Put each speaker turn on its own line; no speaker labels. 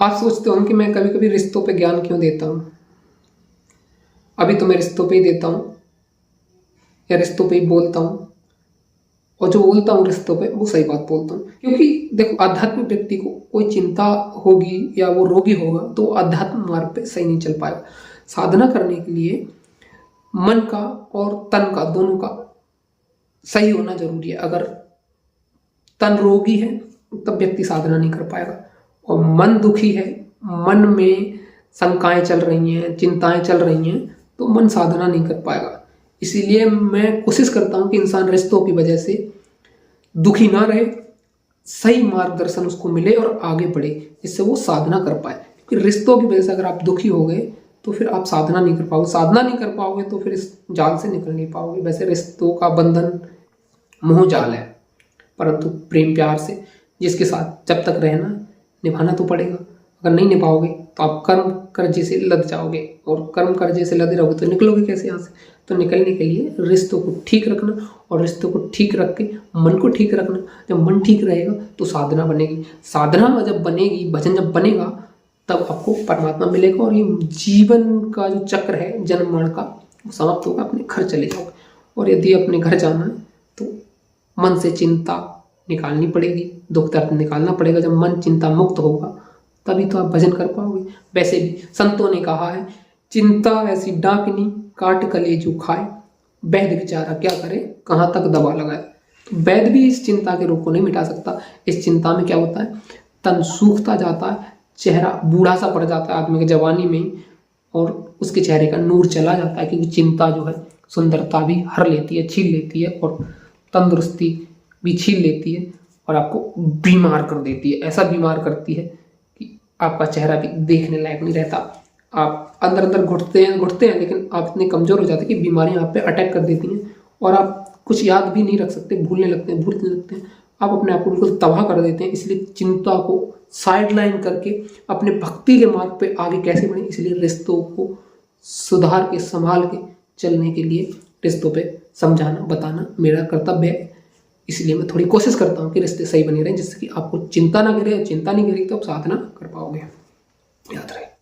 आप सोचते हो कि मैं कभी कभी रिश्तों पे ज्ञान क्यों देता हूँ। अभी तो मैं रिश्तों पे ही देता हूँ या रिश्तों पे ही बोलता हूँ, और जो बोलता हूँ रिश्तों पे वो सही बात बोलता हूँ। क्योंकि देखो, आध्यात्मिक व्यक्ति को कोई चिंता होगी या वो रोगी होगा तो आध्यात्मिक मार्ग पे सही नहीं चल पाएगा। साधना करने के लिए मन का और तन का, दोनों का सही होना जरूरी है। अगर तन रोगी है तब व्यक्ति साधना नहीं कर पाएगा, और मन दुखी है, मन में शंकाएं चल रही हैं, चिंताएं चल रही हैं, तो मन साधना नहीं कर पाएगा। इसीलिए मैं कोशिश करता हूं कि इंसान रिश्तों की वजह से दुखी ना रहे, सही मार्गदर्शन उसको मिले और आगे बढ़े, जिससे वो साधना कर पाए। क्योंकि रिश्तों की वजह से अगर आप दुखी हो गए तो फिर आप साधना नहीं कर पाओगे, साधना नहीं कर पाओगे तो फिर इस जाल से निकल नहीं पाओगे। वैसे रिश्तों का बंधन मोह जाल है, परंतु प्रेम प्यार से जिसके साथ जब तक रहना निभाना तो पड़ेगा। अगर नहीं निभाओगे तो आप कर्म कर्जे से लद जाओगे, और कर्म कर्जे से लदे रहोगे तो निकलोगे कैसे यहाँ से। तो निकलने के लिए रिश्तों को ठीक रखना, और रिश्तों को ठीक रख के मन को ठीक रखना। जब मन ठीक रहेगा तो साधना बनेगी, साधना जब बनेगी, भजन जब बनेगा, तब आपको परमात्मा मिलेगा, और ये जीवन का जो चक्र है जन्म मरण का वो समाप्त होगा, अपने घर चले जाओगे। और यदि अपने घर जाना है तो मन से चिंता निकालनी पड़ेगी, दुख दर्द निकालना पड़ेगा। जब मन चिंता मुक्त होगा तभी तो आप भजन कर पाओगे। वैसे भी संतों ने कहा है, चिंता ऐसी डाकनी काट कलेजू खाए, वैद्य बेचारा क्या करे कहाँ तक दवा लगाए। तो वैद्य भी इस चिंता के रोग को नहीं मिटा सकता। इस चिंता में क्या होता है, तन सूखता जाता है, चेहरा बूढ़ा सा पड़ जाता है आदमी की जवानी में, और उसके चेहरे का नूर चला जाता है। क्योंकि चिंता जो है सुंदरता भी हर लेती है, छीन लेती है, और तंदुरुस्ती भी छीन लेती है, और आपको बीमार कर देती है। ऐसा बीमार करती है कि आपका चेहरा भी देखने लायक नहीं रहता। आप अंदर अंदर घुटते हैं, लेकिन आप इतने कमजोर हो जाते हैं कि बीमारियां आप पे अटैक कर देती हैं, और आप कुछ याद भी नहीं रख सकते, भूलने लगते हैं, आप अपने आप को बिल्कुल तबाह कर देते हैं। इसलिए चिंता को साइड लाइन करके अपने भक्ति के मार्ग पे आगे कैसे बढ़े, इसलिए रिश्तों को सुधार के संभाल के चलने के लिए रिश्तों पे समझाना बताना मेरा कर्तव्य है। इसलिए मैं थोड़ी कोशिश करता हूँ कि रिश्ते सही बने रहें, जिससे कि आपको चिंता ना गिरे, और चिंता नहीं गिरेगी तो आप साधना कर पाओगे। याद रहे।